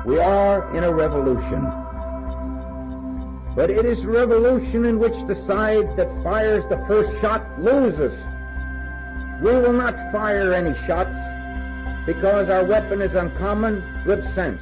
We are in a revolution. But it is a revolution in which the side that fires the first shot loses. We will not fire any shots because our weapon is uncommon good sense.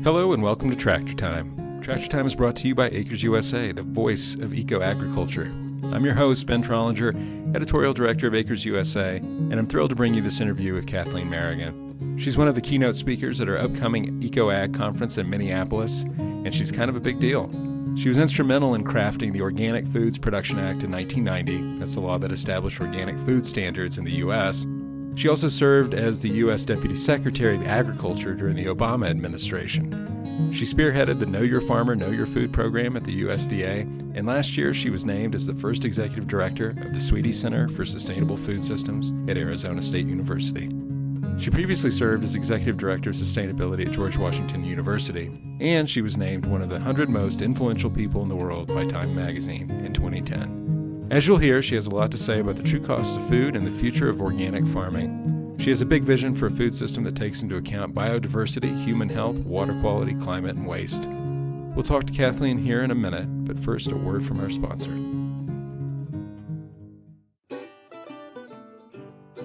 Hello and welcome to Tractor Time. Tractor Time is brought to you by Acres USA, the voice of eco-agriculture. I'm your host, Ben Trollinger, Editorial Director of Acres USA, and I'm thrilled to bring you this interview with Kathleen Merrigan. She's one of the keynote speakers at our upcoming Eco-Ag conference in Minneapolis, and she's kind of a big deal. She was instrumental in crafting the Organic Foods Production Act in 1990. That's the law that established organic food standards in the U.S. She also served as the U.S. Deputy Secretary of Agriculture during the Obama administration. She spearheaded the Know Your Farmer, Know Your Food program at the USDA, and last year she was named as the first executive director of the Swette Center for Sustainable Food Systems at Arizona State University. She previously served as executive director of sustainability at George Washington University, and she was named one of the 100 most influential people in the world by Time magazine in 2010. As you'll hear, she has a lot to say about the true cost of food and the future of organic farming. She has a big vision for a food system that takes into account biodiversity, human health, water quality, climate, and waste. We'll talk to Kathleen here in a minute, but first a word from our sponsor.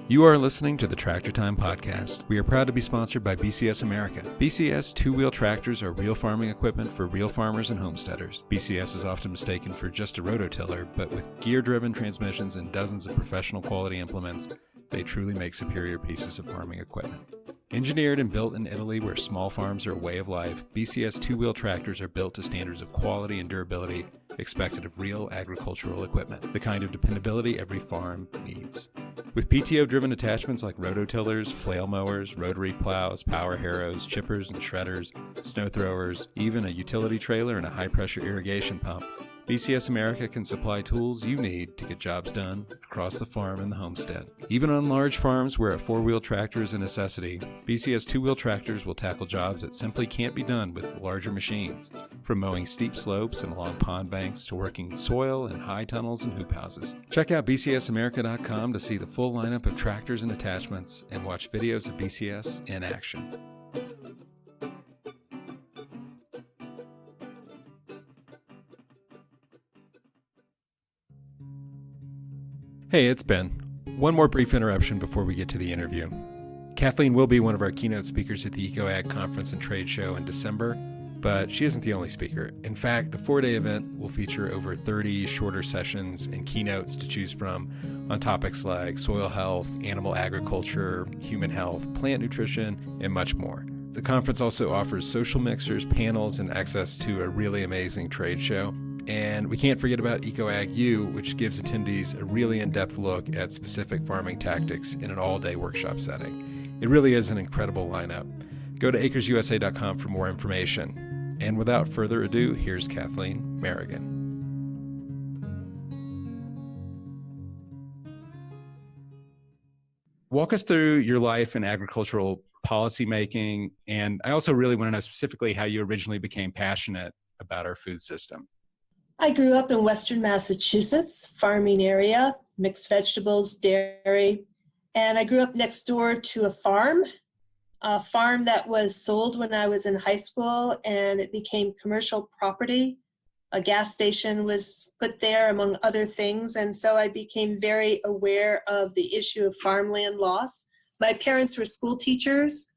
You are listening to the Tractor Time podcast. We are proud to be sponsored by BCS America. BCS two-wheel tractors are real farming equipment for real farmers and homesteaders. BCS is often mistaken for just a rototiller, but with gear-driven transmissions and dozens of professional quality implements, they truly make superior pieces of farming equipment. Engineered and built in Italy, where small farms are a way of life, BCS two-wheel tractors are built to standards of quality and durability expected of real agricultural equipment, the kind of dependability every farm needs. With PTO-driven attachments like rototillers, flail mowers, rotary plows, power harrows, chippers and shredders, snow throwers, even a utility trailer and a high-pressure irrigation pump, BCS America can supply tools you need to get jobs done across the farm and the homestead. Even on large farms where a four-wheel tractor is a necessity, BCS two-wheel tractors will tackle jobs that simply can't be done with larger machines, from mowing steep slopes and along pond banks to working soil in high tunnels and hoop houses. Check out bcsamerica.com to see the full lineup of tractors and attachments and watch videos of BCS in action. Hey, it's Ben. One more brief interruption before we get to the interview. Kathleen will be one of our keynote speakers at the Eco-Ag Conference and Trade Show in December, but she isn't the only speaker. In fact, the 4-day event will feature over 30 shorter sessions and keynotes to choose from on topics like soil health, animal agriculture, human health, plant nutrition, and much more. The conference also offers social mixers, panels, and access to a really amazing trade show. And we can't forget about Eco-Ag U, which gives attendees a really in-depth look at specific farming tactics in an all-day workshop setting. It really is an incredible lineup. Go to acresusa.com for more information. And without further ado, here's Kathleen Merrigan. Walk us through your life in agricultural policymaking, and I also really want to know specifically how you originally became passionate about our food system. I grew up in Western Massachusetts, farming area, mixed vegetables, dairy, and I grew up next door to a farm that was sold when I was in high school, and it became commercial property. A gas station was put there, among other things, and so I became very aware of the issue of farmland loss. My parents were school teachers.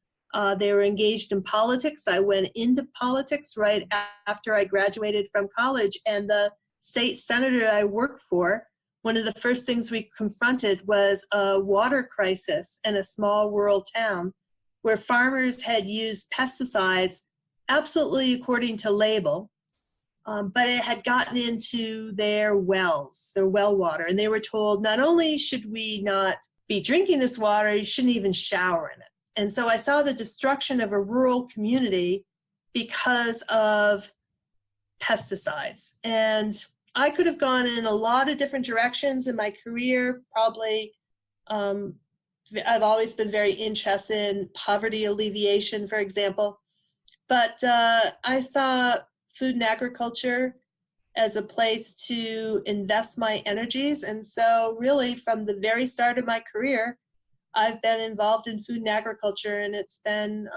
They were engaged in politics. I went into politics right after I graduated from college, and the state senator I worked for, one of the first things we confronted was a water crisis in a small rural town where farmers had used pesticides absolutely according to label, but it had gotten into their wells, their well water, and they were told not only should we not be drinking this water, you shouldn't even shower in it. And so I saw the destruction of a rural community because of pesticides. And I could have gone in a lot of different directions in my career. Probably, I've always been very interested in poverty alleviation, for example. But I saw food and agriculture as a place to invest my energies. And so really from the very start of my career, I've been involved in food and agriculture, and it's been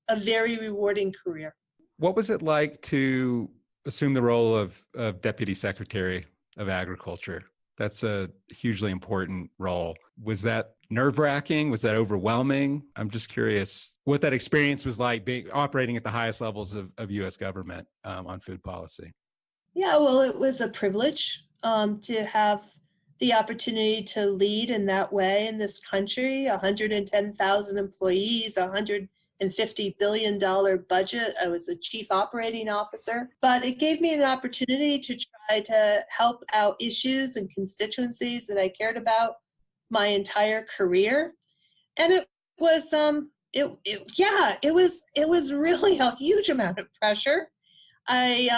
a very rewarding career. What was it like to assume the role of Deputy Secretary of Agriculture? That's a hugely important role. Was that nerve-wracking? Was that overwhelming? I'm just curious what that experience was like operating at the highest levels of U.S. government on food policy. Yeah, well, it was a privilege to have the opportunity to lead in that way in this country. 110,000 employees, $150 billion budget. I was a chief operating officer, but it gave me an opportunity to try to help out issues and constituencies that I cared about my entire career. And it was, it was really a huge amount of pressure. I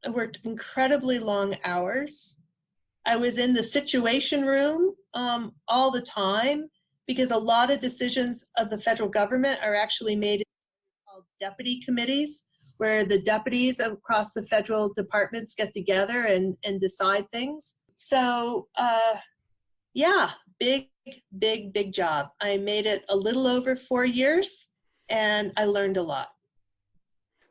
worked incredibly long hours. I was in the situation room all the time, because a lot of decisions of the federal government are actually made in called deputy committees, where the deputies across the federal departments get together and decide things. So big job. I made it a little over 4 years, and I learned a lot.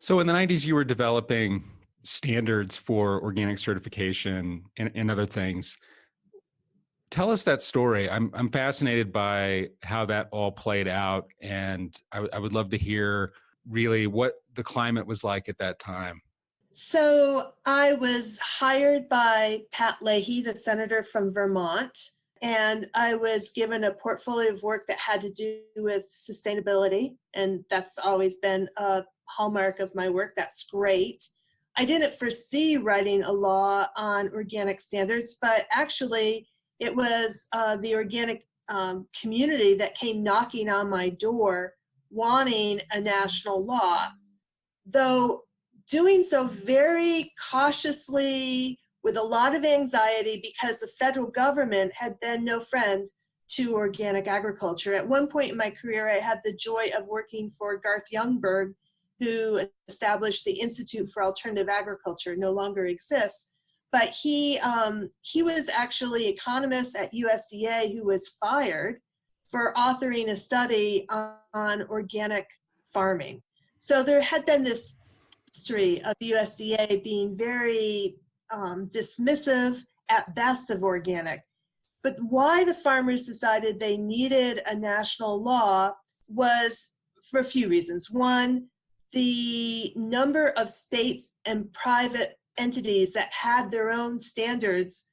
So in the 90s, you were developing standards for organic certification and other things. Tell us that story. I'm fascinated by how that all played out, and I would love to hear really what the climate was like at that time. So I was hired by Pat Leahy, the senator from Vermont, and I was given a portfolio of work that had to do with sustainability, and that's always been a hallmark of my work. That's great. I didn't foresee writing a law on organic standards, but actually it was the organic community that came knocking on my door wanting a national law, though doing so very cautiously with a lot of anxiety, because the federal government had been no friend to organic agriculture. At one point in my career, I had the joy of working for Garth Youngberg, who established the Institute for Alternative Agriculture. No longer exists. But he was actually economist at USDA who was fired for authoring a study on organic farming. So there had been this history of USDA being very dismissive at best of organic. But why the farmers decided they needed a national law was for a few reasons. One, the number of states and private entities that had their own standards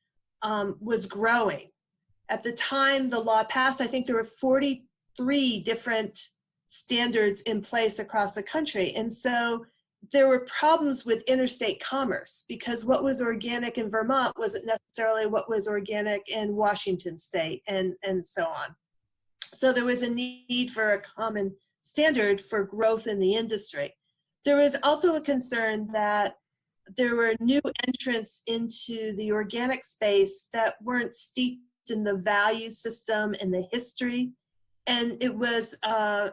was growing. At the time the law passed, I think there were 43 different standards in place across the country. And so there were problems with interstate commerce, because what was organic in Vermont wasn't necessarily what was organic in Washington state, and so on. So there was a need for a common standard for growth in the industry. There was also a concern that there were new entrants into the organic space that weren't steeped in the value system and the history. And it was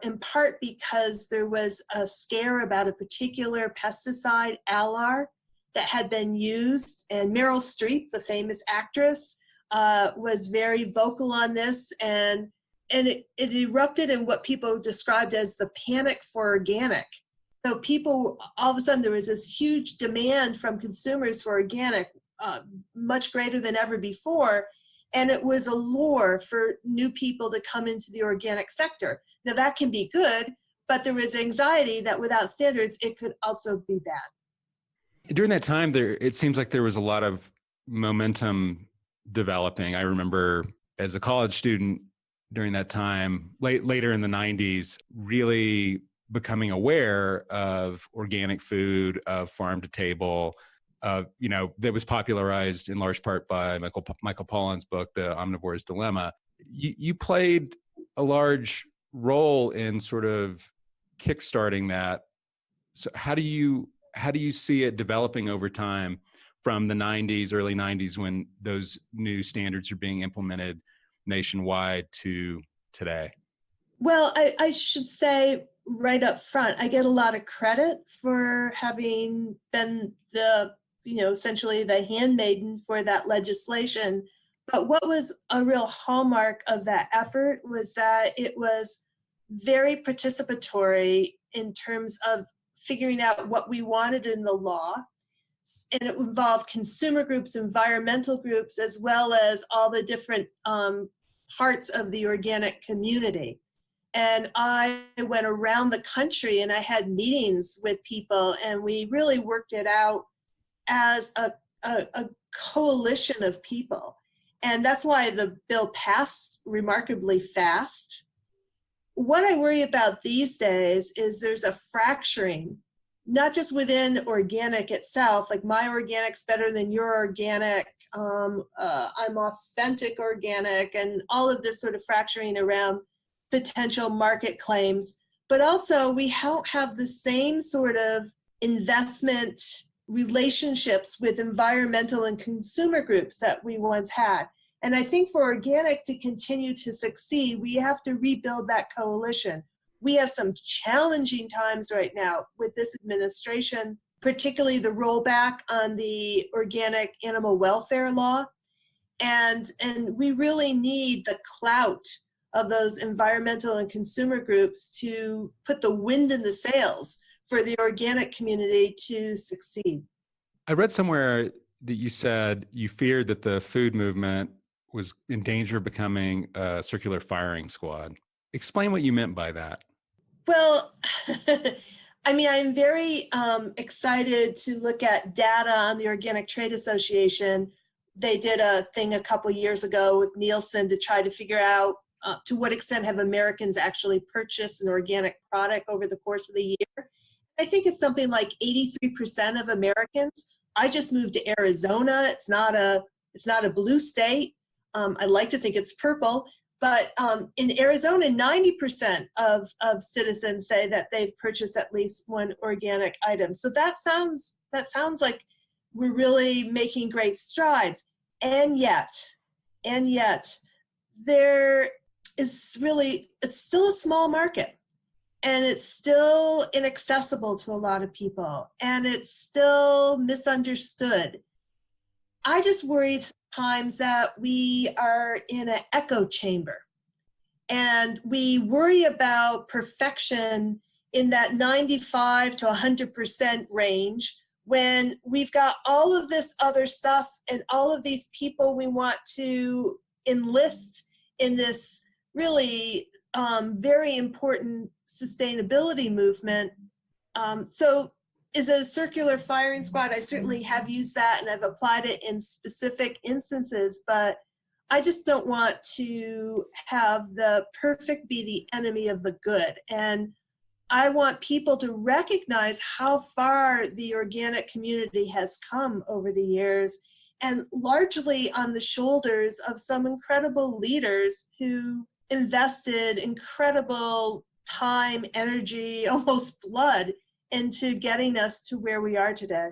in part because there was a scare about a particular pesticide, Alar, that had been used. And Meryl Streep, the famous actress, was very vocal on this. And it erupted in what people described as the panic for organic. So people, all of a sudden, there was this huge demand from consumers for organic, much greater than ever before. And it was a lure for new people to come into the organic sector. Now that can be good, but there was anxiety that without standards, it could also be bad. During that time, it seems like there was a lot of momentum developing. I remember as a college student during that time, later in the 90s, really becoming aware of organic food, of farm to table, that was popularized in large part by Michael Pollan's book, The Omnivore's Dilemma. You played a large role in sort of kickstarting that. So how do you see it developing over time from the 90s, early 90s, when those new standards are being implemented nationwide to today? Well, I should say right up front, I get a lot of credit for having been the essentially the handmaiden for that legislation. But what was a real hallmark of that effort was that it was very participatory in terms of figuring out what we wanted in the law. And it involved consumer groups, environmental groups, as well as all the different parts of the organic community. And I went around the country and I had meetings with people, and we really worked it out as a coalition of people. And that's why the bill passed remarkably fast. What I worry about these days is there's a fracturing, not just within organic itself, like my organic's better than your organic, I'm authentic organic, and all of this sort of fracturing around potential market claims. But also we don't have the same sort of investment relationships with environmental and consumer groups that we once had. And I think for organic to continue to succeed, we have to rebuild that coalition. We have some challenging times right now with this administration, particularly the rollback on the organic animal welfare law. And we really need the clout of those environmental and consumer groups to put the wind in the sails for the organic community to succeed. I read somewhere that you said you feared that the food movement was in danger of becoming a circular firing squad. Explain what you meant by that. Well, I mean, I'm very excited to look at data on the Organic Trade Association. They did a thing a couple years ago with Nielsen to try to figure out to what extent have Americans actually purchased an organic product over the course of the year. I think it's something like 83% of Americans. I just moved to Arizona. It's not a blue state. I like to think it's purple, but in Arizona, 90% of citizens say that they've purchased at least one organic item. So that sounds like we're really making great strides. And yet, there is really, it's still a small market. And it's still inaccessible to a lot of people, and it's still misunderstood. I just worry sometimes that we are in an echo chamber, and we worry about perfection in that 95 to 100% range when we've got all of this other stuff and all of these people we want to enlist in this really very important sustainability movement. So is a circular firing squad, I certainly have used that and I've applied it in specific instances, but I just don't want to have the perfect be the enemy of the good. And I want people to recognize how far the organic community has come over the years, and largely on the shoulders of some incredible leaders who invested incredible time, energy, almost blood into getting us to where we are today.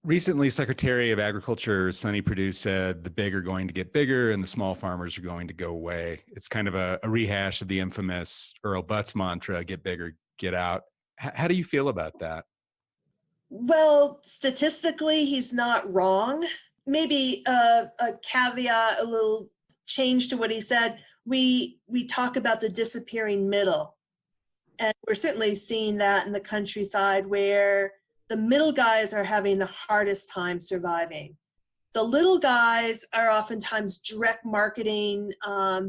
Recently, Secretary of Agriculture Sonny Perdue said the big are going to get bigger and the small farmers are going to go away. It's kind of a rehash of the infamous Earl Butz mantra, get bigger, get out. How do you feel about that? Well, statistically, he's not wrong. Maybe a caveat, a little change to what he said. We talk about the disappearing middle. And we're certainly seeing that in the countryside where the middle guys are having the hardest time surviving. The little guys are oftentimes direct marketing.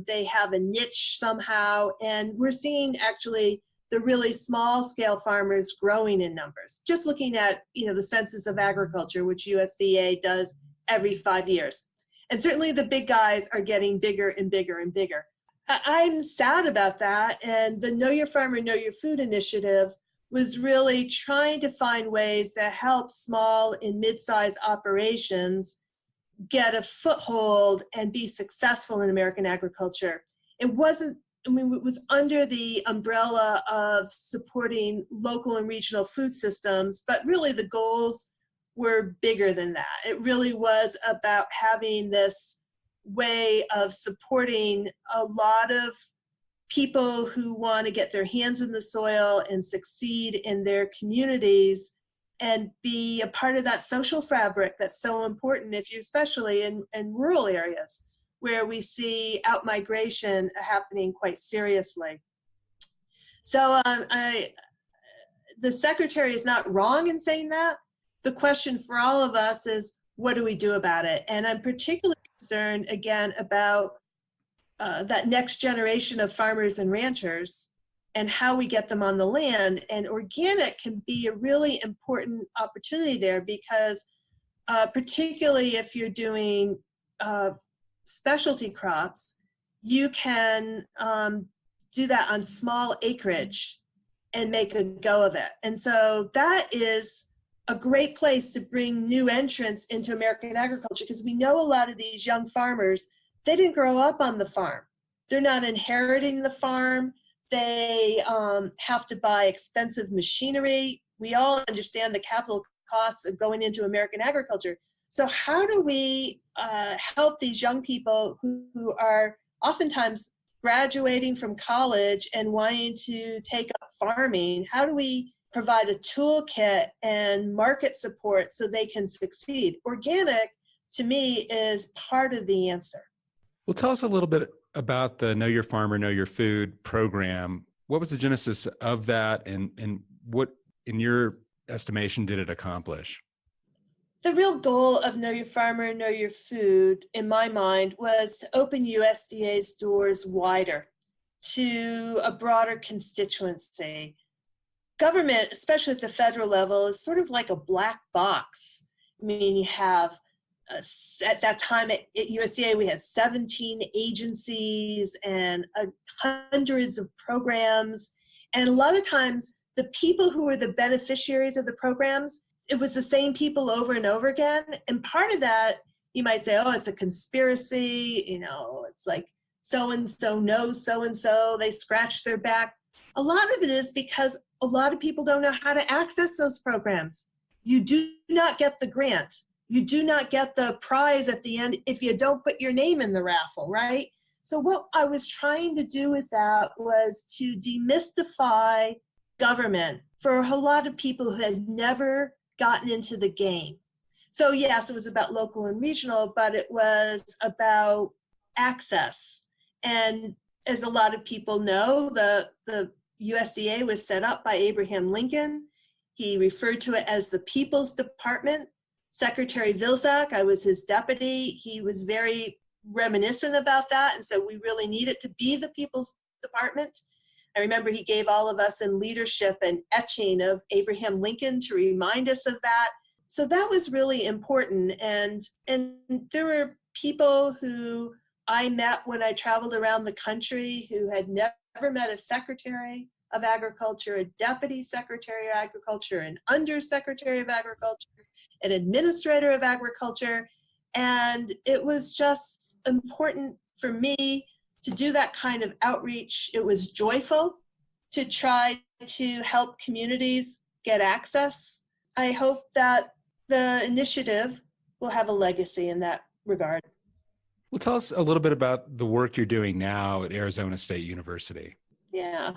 They have a niche somehow. And we're seeing actually the really small scale farmers growing in numbers. Just looking at, the Census of Agriculture, which USDA does every 5 years. And certainly the big guys are getting bigger and bigger and bigger. I'm sad about that. And the Know Your Farmer, Know Your Food initiative was really trying to find ways to help small and mid-sized operations get a foothold and be successful in American agriculture. It was under the umbrella of supporting local and regional food systems, but really the goals were bigger than that. It really was about having this way of supporting a lot of people who want to get their hands in the soil and succeed in their communities and be a part of that social fabric that's so important, if you, especially in rural areas where we see outmigration happening quite seriously. So the secretary is not wrong in saying that. The question for all of us is, what do we do about it? And I'm particularly concerned, again, about that next generation of farmers and ranchers and how we get them on the land. And organic can be a really important opportunity there, because particularly if you're doing specialty crops, you can do that on small acreage and make a go of it. And so that is a great place to bring new entrants into American agriculture, because we know a lot of these young farmers, they didn't grow up on the farm. They're not inheriting the farm. They have to buy expensive machinery. We all understand the capital costs of going into American agriculture. So how do we help these young people who are oftentimes graduating from college and wanting to take up farming? How do we provide a toolkit and market support so they can succeed? Organic, to me, is part of the answer. Well, tell us a little bit about the Know Your Farmer, Know Your Food program. What was the genesis of that, and what, in your estimation, did it accomplish? The real goal of Know Your Farmer, Know Your Food, in my mind, was to open USDA's doors wider to a broader constituency. Government, especially at the federal level, is sort of like a black box. I mean, you have, at that time at USDA, we had 17 agencies and hundreds of programs. And a lot of times, the people who were the beneficiaries of the programs, it was the same people over and over again. And part of that, you might say, oh, it's a conspiracy, it's like so-and-so knows so-and-so, they scratched their back. A lot of it is because a lot of people don't know how to access those programs. You do not get the grant. You do not get the prize at the end if you don't put your name in the raffle, right? So what I was trying to do with that was to demystify government for a whole lot of people who had never gotten into the game. So yes, it was about local and regional, but it was about access. And as a lot of people know, the USDA was set up by Abraham Lincoln. He referred to it as the People's Department. Secretary Vilsack, I was his deputy. He was very reminiscent about that, and so we really needed to be the People's Department. I remember he gave all of us in leadership an etching of Abraham Lincoln to remind us of that. So that was really important. And there were people who I met when I traveled around the country who had never met a secretary of agriculture, a deputy secretary of agriculture, an undersecretary of agriculture, an administrator of agriculture. And it was just important for me to do that kind of outreach. It was joyful to try to help communities get access. I hope that the initiative will have a legacy in that regard. Well, tell us a little bit about the work you're doing now at Arizona State University. Yeah.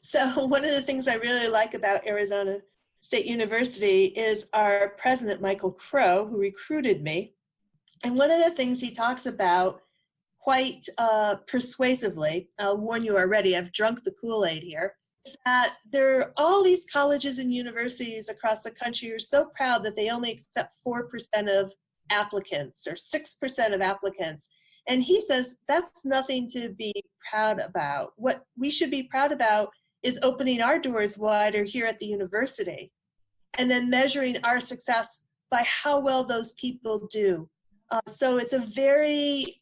So one of the things I really like about Arizona State University is our president, Michael Crow, who recruited me. And one of the things he talks about quite persuasively, I'll warn you already, I've drunk the Kool-Aid here, is that there are all these colleges and universities across the country who are so proud that they only accept 4% of applicants or 6% of applicants. And he says that's nothing to be proud about. What we should be proud about is opening our doors wider here at the university and then measuring our success by how well those people do. So it's a very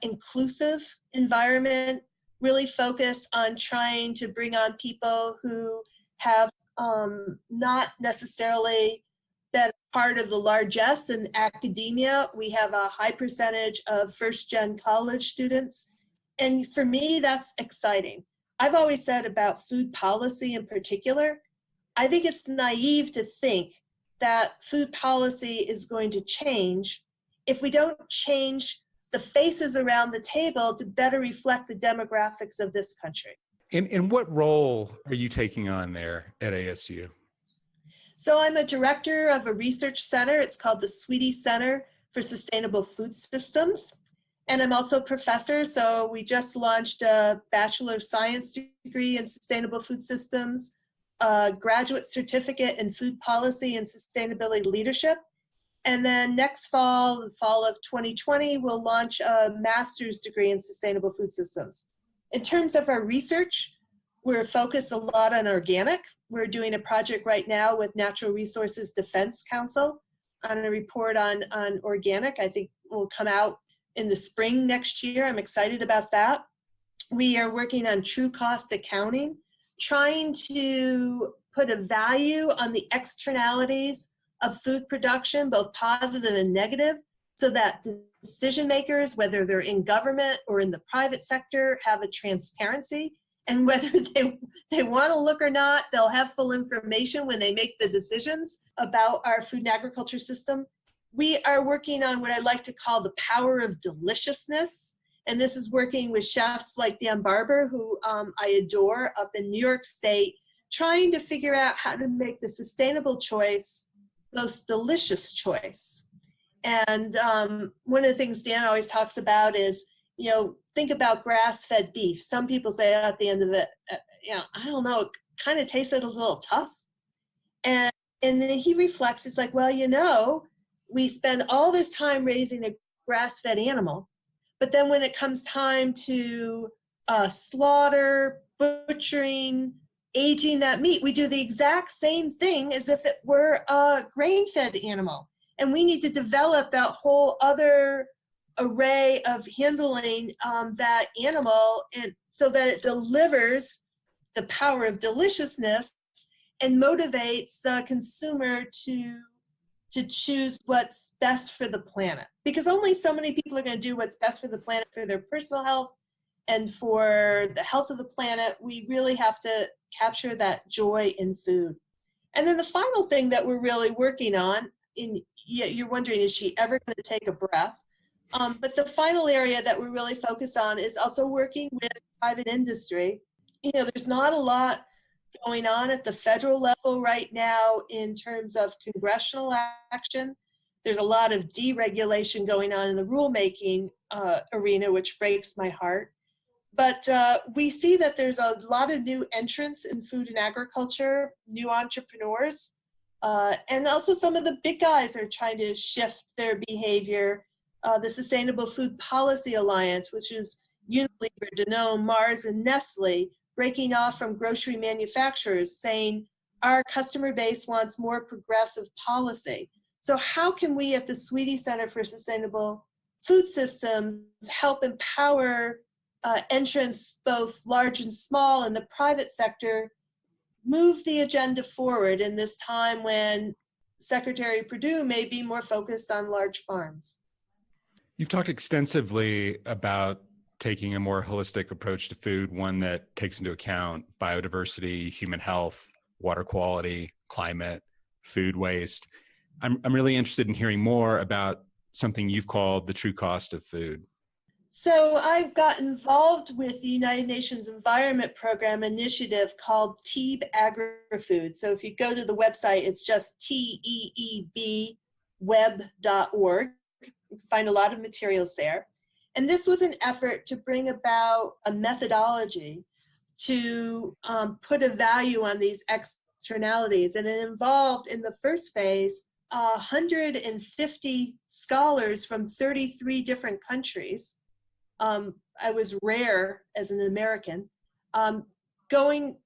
inclusive environment, really focused on trying to bring on people who have not necessarily been part of the largesse in academia. We have a high percentage of first-gen college students. And for me, that's exciting. I've always said about food policy in particular, I think it's naive to think that food policy is going to change if we don't change the faces around the table to better reflect the demographics of this country. And what role are you taking on there at ASU? So I'm a director of a research center. It's called the Swette Center for Sustainable Food Systems. And I'm also a professor. So we just launched a Bachelor of Science degree in Sustainable Food Systems, a graduate certificate in Food Policy and Sustainability Leadership. And then next fall, the fall of 2020, we'll launch a master's degree in Sustainable Food Systems. In terms of our research, we're focused a lot on organic. We're doing a project right now with Natural Resources Defense Council on a report on organic. I think will come out in the spring next year. I'm excited about that. We are working on true cost accounting, trying to put a value on the externalities of food production, both positive and negative, so that decision makers, whether they're in government or in the private sector, have a transparency. And whether they want to look or not, they'll have full information when they make the decisions about our food and agriculture system. We are working on what I like to call the power of deliciousness. And this is working with chefs like Barber, who I adore, up in New York State, trying to figure out how to make the sustainable choice most delicious choice. And one of the things Dan always talks about is, think about grass-fed beef. Some people say at the end of it, I don't know, it kind of tasted a little tough. And then he reflects, it's like, well, we spend all this time raising a grass-fed animal, but then when it comes time to slaughter, butchering, aging that meat, we do the exact same thing as if it were a grain-fed animal. And we need to develop that whole other array of handling that animal, and so that it delivers the power of deliciousness and motivates the consumer to choose what's best for the planet. Because only so many people are going to do what's best for the planet, for their personal health and for the health of the planet. We really have to capture that joy in food. And then the final thing that we're really working on, you're wondering, is she ever going to take a breath? But the final area that we're really focused on is also working with private industry. There's not a lot going on at the federal level right now in terms of congressional action. There's a lot of deregulation going on in the rulemaking arena, which breaks my heart. But we see that there's a lot of new entrants in food and agriculture, new entrepreneurs, and also some of the big guys are trying to shift their behavior. The Sustainable Food Policy Alliance, which is Unilever, Danone, Mars, and Nestle, breaking off from grocery manufacturers, saying our customer base wants more progressive policy. So how can we at the Swette Center for Sustainable Food Systems help empower entrants, both large and small, in the private sector, move the agenda forward in this time when Secretary Perdue may be more focused on large farms? You've talked extensively about taking a more holistic approach to food, one that takes into account biodiversity, human health, water quality, climate, food waste. I'm really interested in hearing more about something you've called the true cost of food. So I've got involved with the United Nations Environment Program initiative called TEEB Agri-Food. So if you go to the website, it's just teebweb.org. You can find a lot of materials there. And this was an effort to bring about a methodology to put a value on these externalities. And it involved, in the first phase, 150 scholars from 33 different countries. I was rare as an American, going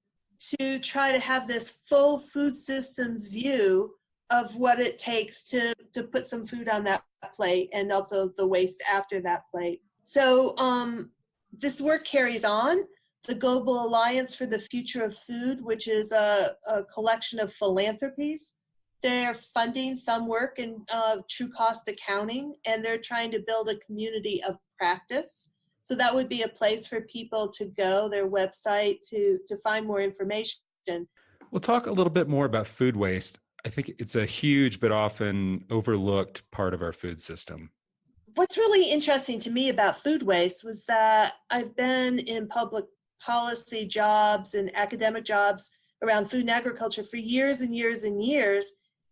to try to have this full food systems view of what it takes to put some food on that plate, and also the waste after that plate. So this work carries on. The Global Alliance for the Future of Food, which is a collection of philanthropies, they're funding some work in true cost accounting, and they're trying to build a community of practice. So that would be a place for people to go, their website, to find more information. We'll talk a little bit more about food waste. I think it's a huge but often overlooked part of our food system. What's really interesting to me about food waste was that I've been in public policy jobs and academic jobs around food and agriculture for years and years and years,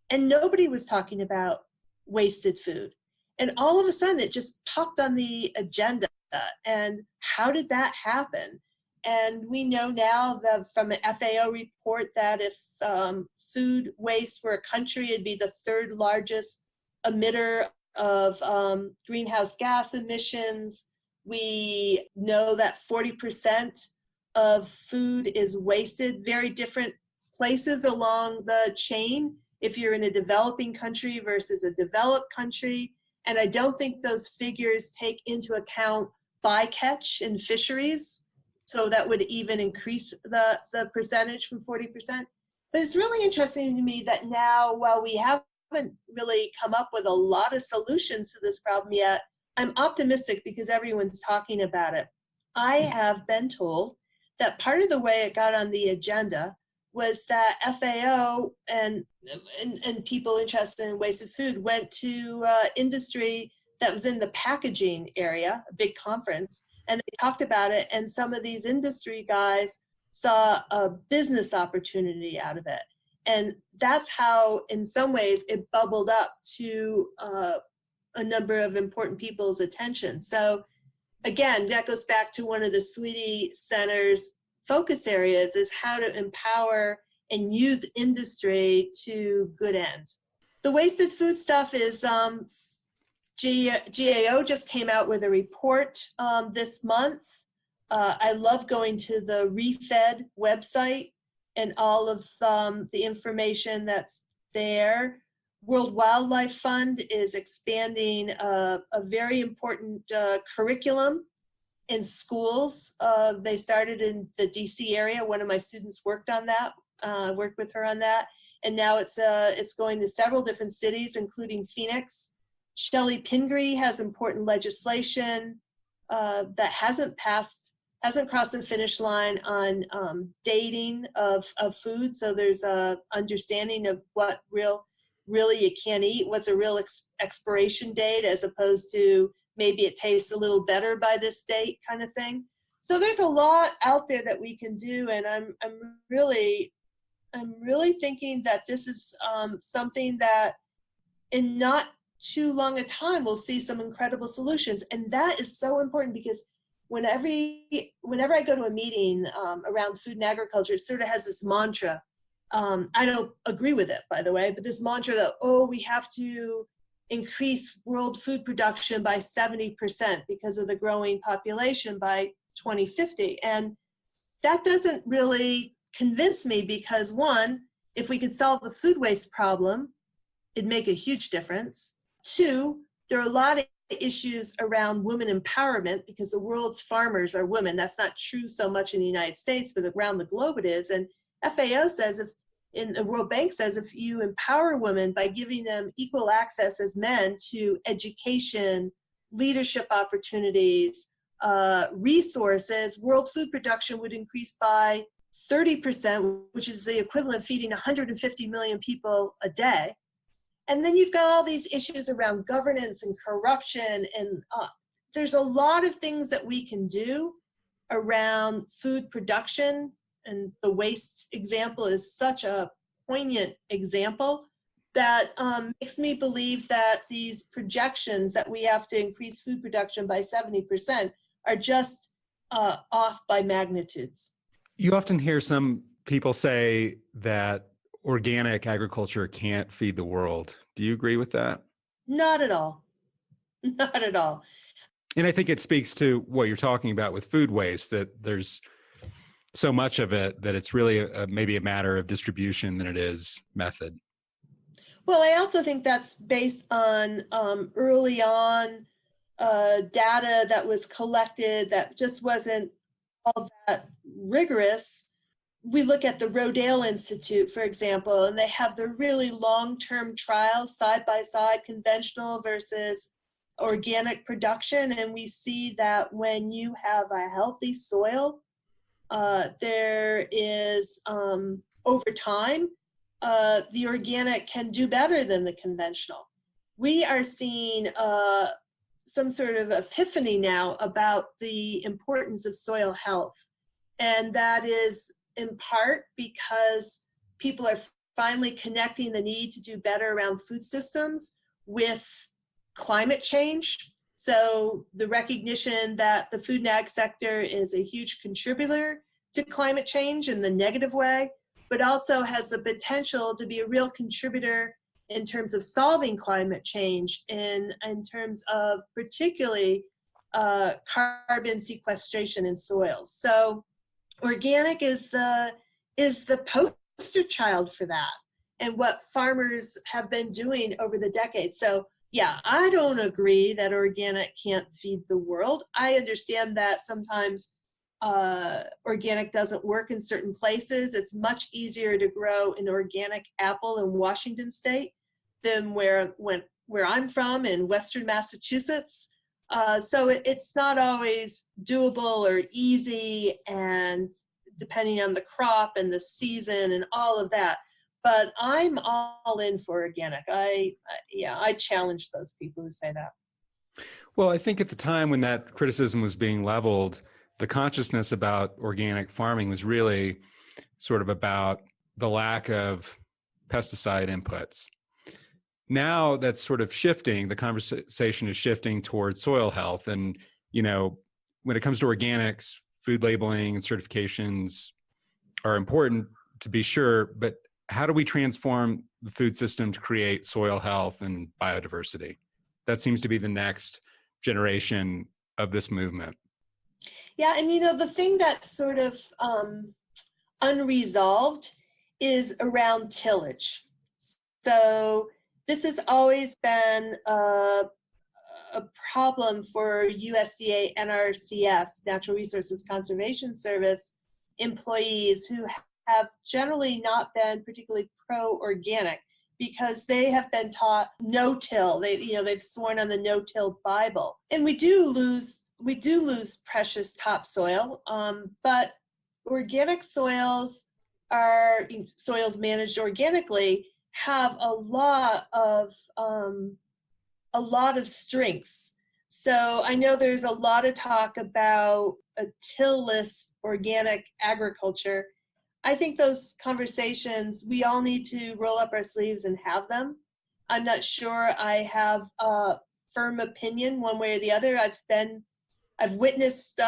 and nobody was talking about wasted food. And all of a sudden it just popped on the agenda. And how did that happen? And we know now that from an FAO report that if food waste for a country, it'd be the third largest emitter of greenhouse gas emissions. We know that 40% of food is wasted, very different places along the chain, if you're in a developing country versus a developed country. And I don't think those figures take into account bycatch in fisheries. So that would even increase the percentage from 40%. But it's really interesting to me that now, while we haven't really come up with a lot of solutions to this problem yet, I'm optimistic because everyone's talking about it. I have been told that part of the way it got on the agenda was that FAO and people interested in wasted food went to industry that was in the packaging area, a big conference, and they talked about it, and some of these industry guys saw a business opportunity out of it. And that's how, in some ways, it bubbled up to a number of important people's attention. So again, that goes back to one of the Swette Center's focus areas, is how to empower and use industry to good end. The wasted food stuff is, GAO just came out with a report this month. I love going to the ReFed website and all of the information that's there. World Wildlife Fund is expanding a very important curriculum in schools. They started in the DC area. One of my students worked on that, worked with her on that. And now it's going to several different cities, including Phoenix. Shelley Pingree has important legislation that hasn't crossed the finish line on dating of food. So there's a understanding of what really you can't eat, what's a real expiration date, as opposed to maybe it tastes a little better by this date kind of thing. So there's a lot out there that we can do, and I'm really thinking that this is something that in not too long a time we'll see some incredible solutions. And that is so important, because whenever I go to a meeting around food and agriculture, it sort of has this mantra. I don't agree with it, by the way, but this mantra that, we have to increase world food production by 70% because of the growing population by 2050. And that doesn't really convince me, because one, if we could solve the food waste problem, it'd make a huge difference. Two, there are a lot of issues around women empowerment, because the world's farmers are women. That's not true so much in the United States, but around the globe it is. And FAO says, the World Bank says, if you empower women by giving them equal access as men to education, leadership opportunities, resources, world food production would increase by 30%, which is the equivalent of feeding 150 million people a day. And then you've got all these issues around governance and corruption, and there's a lot of things that we can do around food production, and the waste example is such a poignant example that makes me believe that these projections that we have to increase food production by 70% are just off by magnitudes. You often hear some people say that organic agriculture can't feed the world. Do you agree with that? Not at all. Not at all. And I think it speaks to what you're talking about with food waste, that there's so much of it that it's really maybe a matter of distribution than it is method. Well, I also think that's based on early on data that was collected that just wasn't all that rigorous. We look at the Rodale Institute, for example, and they have the really long-term trials, side-by-side, conventional versus organic production. And we see that when you have a healthy soil, there is, over time, the organic can do better than the conventional. We are seeing some sort of epiphany now about the importance of soil health. And that is in part because people are finally connecting the need to do better around food systems with climate change. So the recognition that the food and ag sector is a huge contributor to climate change in the negative way, but also has the potential to be a real contributor in terms of solving climate change in terms of particularly carbon sequestration in soils. So organic is the poster child for that and what farmers have been doing over the decades. So yeah, I don't agree that organic can't feed the world. I understand that sometimes organic doesn't work in certain places. It's much easier to grow an organic apple in Washington State than where I'm from in Western Massachusetts. So it's not always doable or easy, and depending on the crop and the season and all of that. But I'm all in for organic. I challenge those people who say that. Well, I think at the time when that criticism was being leveled, the consciousness about organic farming was really sort of about the lack of pesticide inputs. Now that's sort of shifting. The conversation is shifting towards soil health. And, you know, when it comes to organics, food labeling and certifications are important to be sure, but how do we transform the food system to create soil health and biodiversity? That seems to be the next generation of this movement. Yeah, and you know, the thing that's sort of unresolved is around tillage. So this has always been a problem for USDA NRCS, Natural Resources Conservation Service, employees who have generally not been particularly pro-organic because they have been taught no-till. They've sworn on the no-till Bible, and we do lose precious topsoil. But organic soils managed organically have a lot of strengths. So I know there's a lot of talk about a till-less organic agriculture. I think those conversations, we all need to roll up our sleeves and have them. I'm not sure I have a firm opinion one way or the other. I've witnessed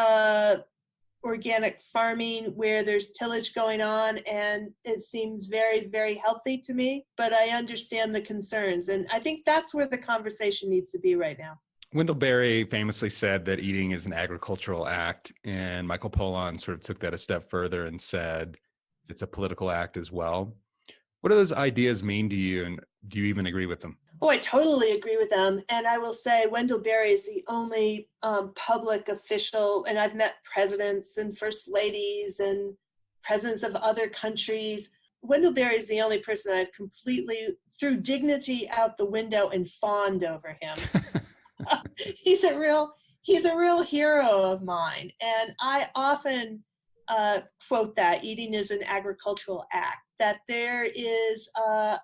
organic farming where there's tillage going on, and it seems very, very healthy to me, but I understand the concerns. And I think that's where the conversation needs to be right now. Wendell Berry famously said that eating is an agricultural act, and Michael Pollan sort of took that a step further and said it's a political act as well. What do those ideas mean to you, and do you even agree with them? Oh, I totally agree with them. And I will say Wendell Berry is the only public official, and I've met presidents and first ladies and presidents of other countries. Wendell Berry is the only person I've completely threw dignity out the window and fawned over him. He's a real hero of mine. And I often quote that eating is an agricultural act, that there is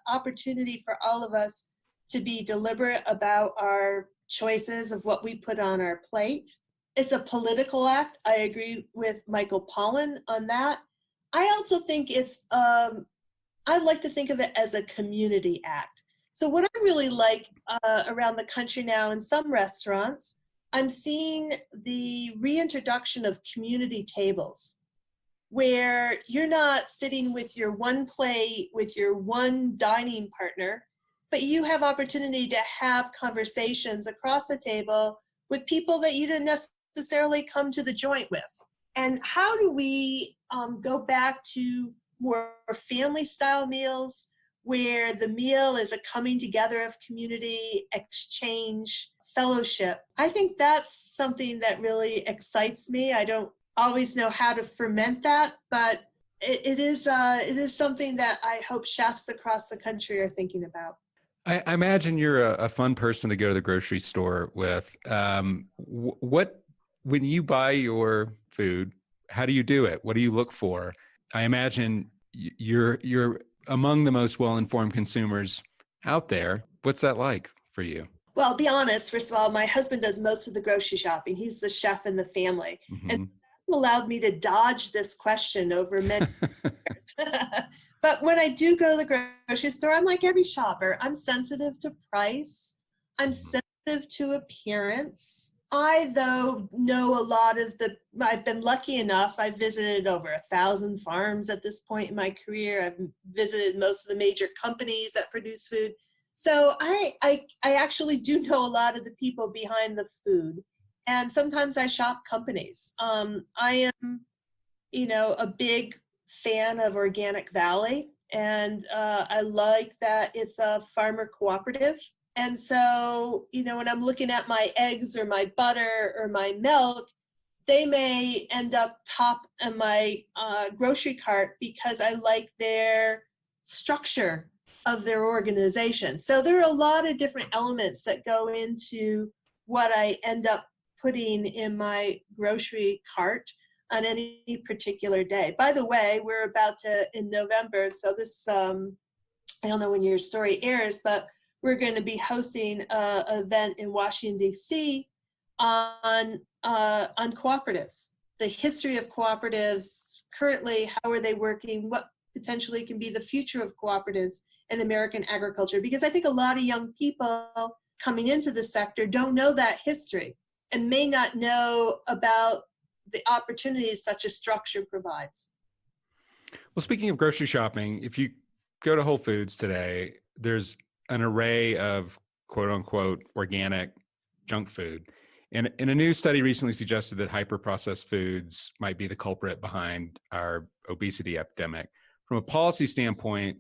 opportunity for all of us to be deliberate about our choices of what we put on our plate. It's a political act. I agree with Michael Pollan on that. I also think I like to think of it as a community act. So what I really like around the country now in some restaurants, I'm seeing the reintroduction of community tables where you're not sitting with your one plate, with your one dining partner, but you have opportunity to have conversations across the table with people that you didn't necessarily come to the joint with. And how do we go back to more family style meals where the meal is a coming together of community, exchange, fellowship? I think that's something that really excites me. I don't always know how to ferment that, but it is something that I hope chefs across the country are thinking about. I imagine you're a fun person to go to the grocery store with. When you buy your food, how do you do it? What do you look for? I imagine you're among the most well-informed consumers out there. What's that like for you? Well, I'll be honest. First of all, my husband does most of the grocery shopping. He's the chef in the family. Mm-hmm. And allowed me to dodge this question over many years. But when I do go to the grocery store, I'm like every shopper. I'm sensitive to price. I'm sensitive to appearance. I, though, know a lot of I've been lucky enough. I've visited over 1,000 farms at this point in my career. I've visited most of the major companies that produce food. So I actually do know a lot of the people behind the food. And sometimes I shop companies. I am, a big fan of Organic Valley. And I like that it's a farmer cooperative. And so, when I'm looking at my eggs or my butter or my milk, they may end up top of my grocery cart because I like their structure of their organization. So there are a lot of different elements that go into what I end up putting in my grocery cart on any particular day. By the way, we're about to, in November, so this, I don't know when your story airs, but we're going to be hosting an event in Washington, D.C. on cooperatives, the history of cooperatives, currently, how are they working, what potentially can be the future of cooperatives in American agriculture. Because I think a lot of young people coming into the sector don't know that history and may not know about the opportunities such a structure provides. Well, speaking of grocery shopping, if you go to Whole Foods today, there's an array of quote unquote organic junk food. And a new study recently suggested that hyper-processed foods might be the culprit behind our obesity epidemic. From a policy standpoint,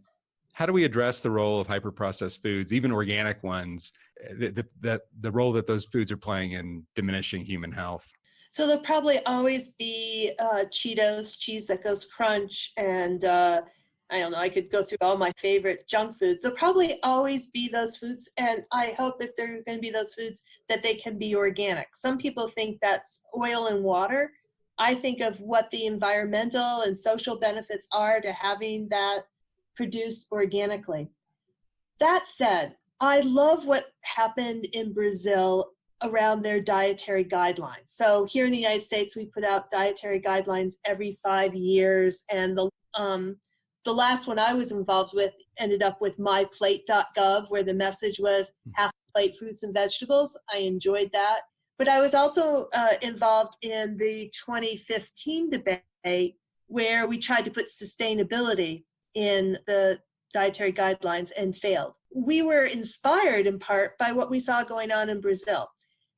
how do we address the role of hyper-processed foods, even organic ones, the role that those foods are playing in diminishing human health? So there'll probably always be Cheetos, cheese that goes crunch, and I don't know, I could go through all my favorite junk foods. There'll probably always be those foods, and I hope if there are going to be those foods that they can be organic. Some people think that's oil and water. I think of what the environmental and social benefits are to having that produced organically. That said, I love what happened in Brazil around their dietary guidelines. So here in the United States, we put out dietary guidelines every 5 years, and the last one I was involved with ended up with myplate.gov, where the message was half a plate fruits and vegetables. I enjoyed that. But I was also involved in the 2015 debate where we tried to put sustainability in the dietary guidelines and failed. We were inspired in part by what we saw going on in Brazil.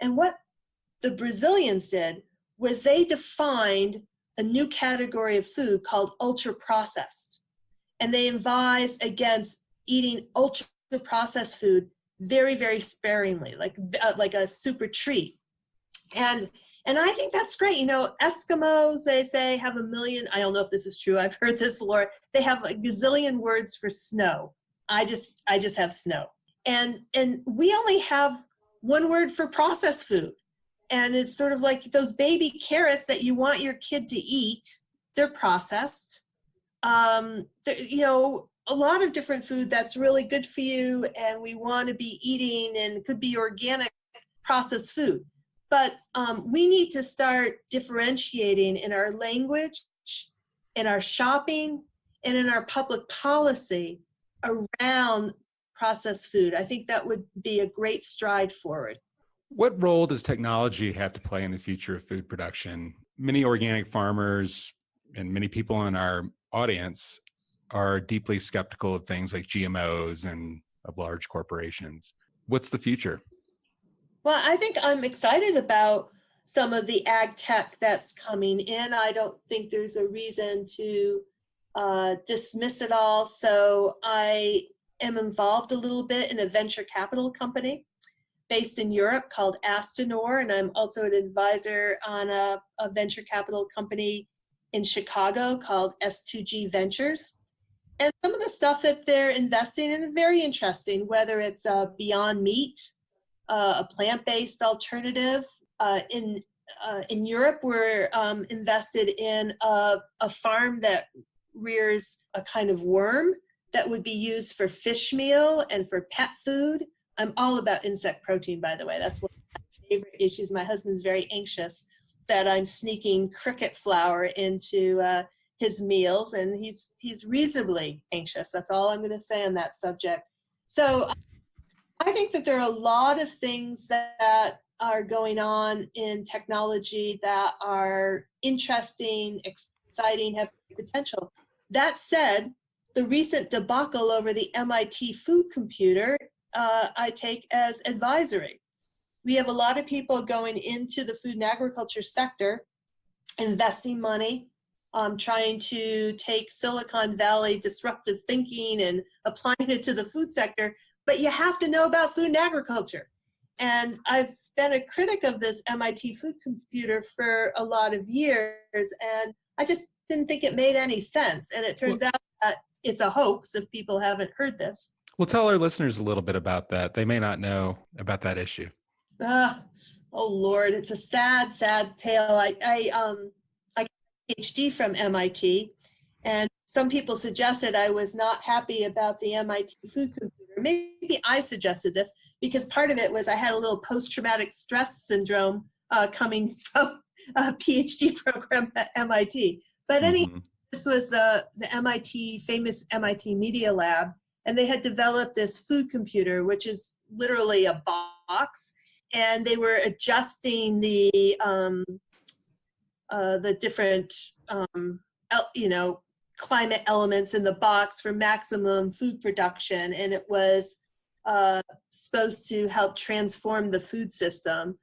And what the Brazilians did was they defined a new category of food called ultra-processed. And they advised against eating ultra-processed food very, very sparingly, like a super treat. And I think that's great. Eskimos, they say, have 1 million. I don't know if this is true. I've heard this lore. They have a gazillion words for snow. I just have snow. And we only have one word for processed food. And it's sort of like those baby carrots that you want your kid to eat. They're processed. A lot of different food that's really good for you and we want to be eating and could be organic processed food. But we need to start differentiating in our language, in our shopping, and in our public policy around processed food. I think that would be a great stride forward. What role does technology have to play in the future of food production? Many organic farmers and many people in our audience are deeply skeptical of things like GMOs and of large corporations. What's the future? Well, I think I'm excited about some of the ag tech that's coming in. I don't think there's a reason to dismiss it all. So I am involved a little bit in a venture capital company based in Europe called Astonor, and I'm also an advisor on a venture capital company in Chicago called S2G Ventures. And some of the stuff that they're investing in is very interesting, whether it's Beyond Meat, a plant-based alternative. In Europe, we're invested in a farm that rears a kind of worm that would be used for fish meal and for pet food. I'm all about insect protein, by the way. That's one of my favorite issues. My husband's very anxious that I'm sneaking cricket flour into his meals, and he's reasonably anxious. That's all I'm going to say on that subject. So I think that there are a lot of things that are going on in technology that are interesting, exciting, have potential. That said, the recent debacle over the MIT food computer, I take as advisory. We have a lot of people going into the food and agriculture sector, investing money, trying to take Silicon Valley disruptive thinking and applying it to the food sector, but you have to know about food and agriculture. And I've been a critic of this MIT food computer for a lot of years, and I just didn't think it made any sense. And it turns out that it's a hoax if people haven't heard this. Well, tell our listeners a little bit about that. They may not know about that issue. Oh Lord, it's a sad, sad tale. I got a PhD from MIT, and some people suggested I was not happy about the MIT food computer. Maybe I suggested this because part of it was I had a little post-traumatic stress syndrome coming from a PhD program at MIT. But anyway, this was the MIT, famous MIT Media Lab, and they had developed this food computer, which is literally a box, and they were adjusting the different, climate elements in the box for maximum food production, and it was supposed to help transform the food system.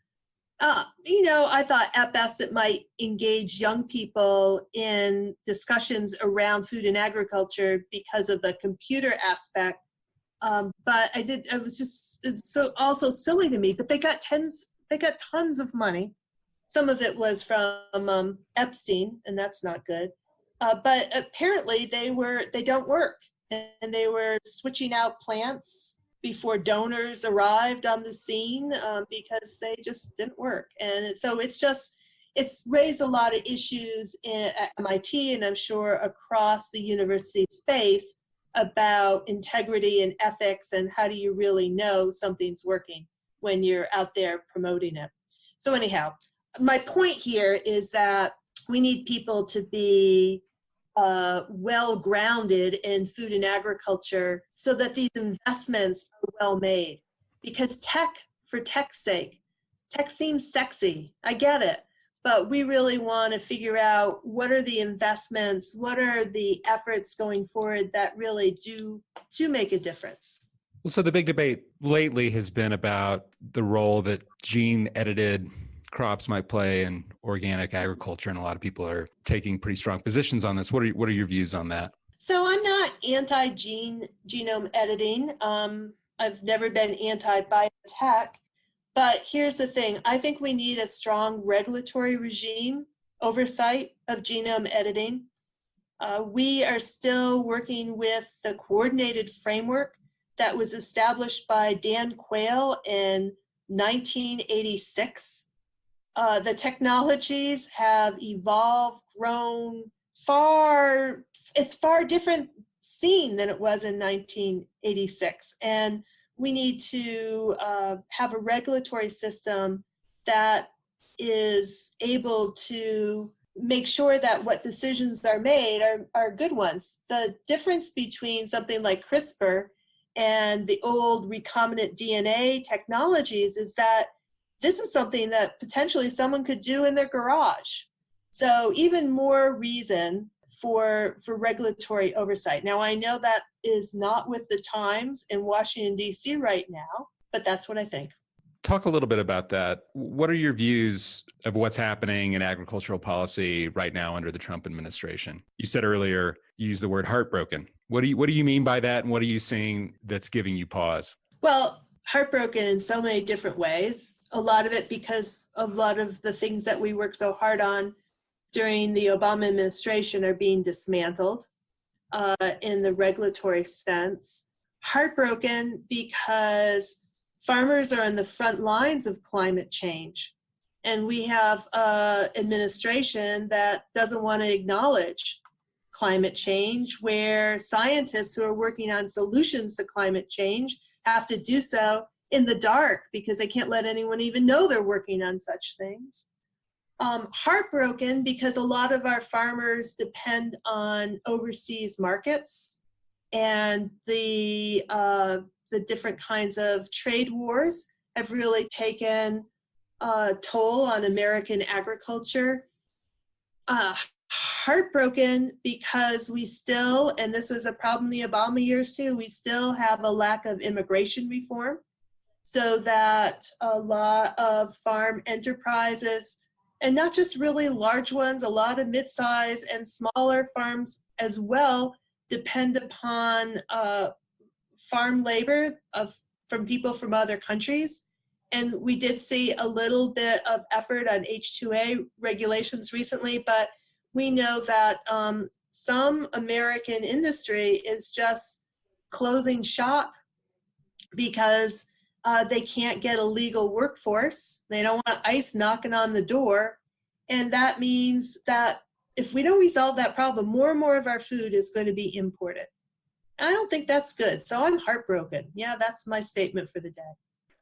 I thought at best it might engage young people in discussions around food and agriculture because of the computer aspect. But it's so also silly to me, but they got tons of money. Some of it was from Epstein, and that's not good. But apparently they don't work, and they were switching out plants before donors arrived on the scene because they just didn't work. And so it's raised a lot of issues at MIT, and I'm sure across the university space, about integrity and ethics and how do you really know something's working when you're out there promoting it. So anyhow, my point here is that we need people to be well-grounded in food and agriculture so that these investments are well made. Because for tech's sake, tech seems sexy, I get it, but we really want to figure out what are the investments, what are the efforts going forward that really do make a difference. Well, so the big debate lately has been about the role that gene-edited crops might play in organic agriculture, and a lot of people are taking pretty strong positions on this. What are your views on that? So I'm not anti-genome editing. I've never been anti-biotech, but here's the thing. I think we need a strong regulatory regime oversight of genome editing. We are still working with the coordinated framework that was established by Dan Quayle in 1986. The technologies have evolved, grown it's far different scene than it was in 1986. And we need to have a regulatory system that is able to make sure that what decisions are made are good ones. The difference between something like CRISPR and the old recombinant DNA technologies is that this is something that potentially someone could do in their garage. So even more reason for regulatory oversight. Now, I know that is not with the times in Washington, D.C. right now, but that's what I think. Talk a little bit about that. What are your views of what's happening in agricultural policy right now under the Trump administration? You said earlier, you used the word heartbroken. What do you mean by that, and what are you seeing that's giving you pause? Well, heartbroken in so many different ways. A lot of it because a lot of the things that we worked so hard on during the Obama administration are being dismantled in the regulatory sense. Heartbroken because farmers are on the front lines of climate change. And we have an administration that doesn't want to acknowledge climate change, where scientists who are working on solutions to climate change have to do so in the dark because they can't let anyone even know they're working on such things. Heartbroken because a lot of our farmers depend on overseas markets, and the different kinds of trade wars have really taken a toll on American agriculture. Heartbroken because we still, and this was a problem in the Obama years too, we still have a lack of immigration reform, so that a lot of farm enterprises, and not just really large ones, a lot of mid-size and smaller farms as well, depend upon farm labor from people from other countries. And we did see a little bit of effort on H-2A regulations recently, but we know that some American industry is just closing shop because they can't get a legal workforce. They don't want ICE knocking on the door. And that means that if we don't resolve that problem, more and more of our food is going to be imported. I don't think that's good. So I'm heartbroken. Yeah, that's my statement for the day.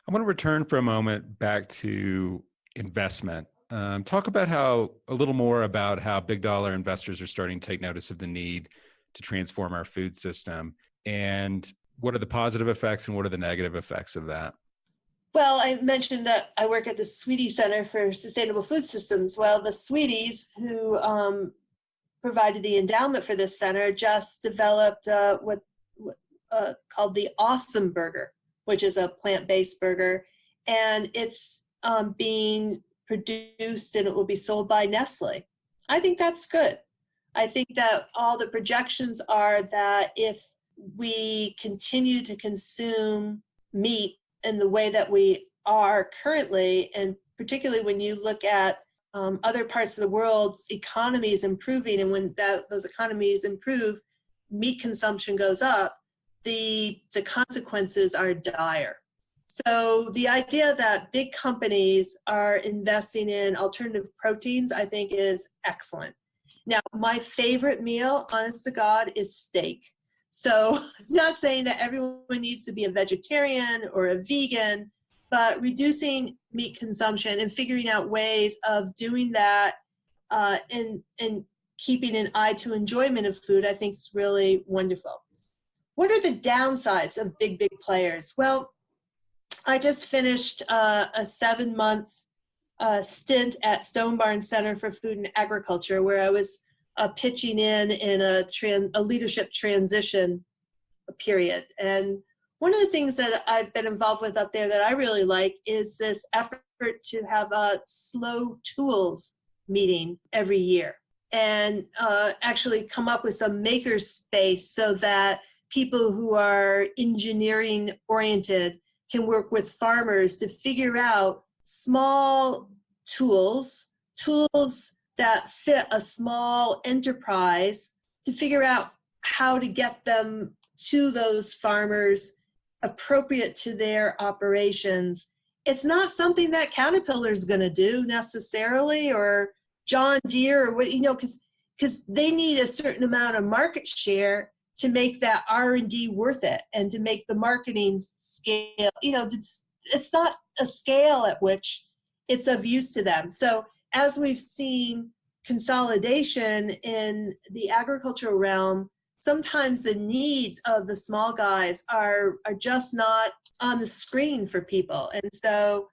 I want to return for a moment back to investment. Talk about a little more about how big dollar investors are starting to take notice of the need to transform our food system, and what are the positive effects and what are the negative effects of that? Well, I mentioned that I work at the Swette Center for Sustainable Food Systems. Well, the Sweeties, who provided the endowment for this center, just developed what called the Awesome Burger, which is a plant-based burger, and it's being produced and it will be sold by Nestle. I think that's good. I think that all the projections are that if we continue to consume meat in the way that we are currently, and particularly when you look at other parts of the world's economies improving, and when those economies improve, meat consumption goes up, the consequences are dire. So the idea that big companies are investing in alternative proteins, I think, is excellent. Now, my favorite meal, honest to God, is steak. So I'm not saying that everyone needs to be a vegetarian or a vegan, but reducing meat consumption and figuring out ways of doing that and keeping an eye to enjoyment of food, I think is really wonderful. What are the downsides of big players? Well, I just finished a 7-month stint at Stone Barn Center for Food and Agriculture, where I was pitching in a leadership transition period. And one of the things that I've been involved with up there that I really like is this effort to have a slow tools meeting every year, and actually come up with some maker space so that people who are engineering oriented can work with farmers to figure out small tools that fit a small enterprise, to figure out how to get them to those farmers appropriate to their operations. It's not something that Caterpillar is going to do necessarily, or John Deere, or what, because they need a certain amount of market share to make that R&D worth it, and to make the marketing scale. It's not a scale at which it's of use to them. So as we've seen consolidation in the agricultural realm, sometimes the needs of the small guys are just not on the screen for people. And so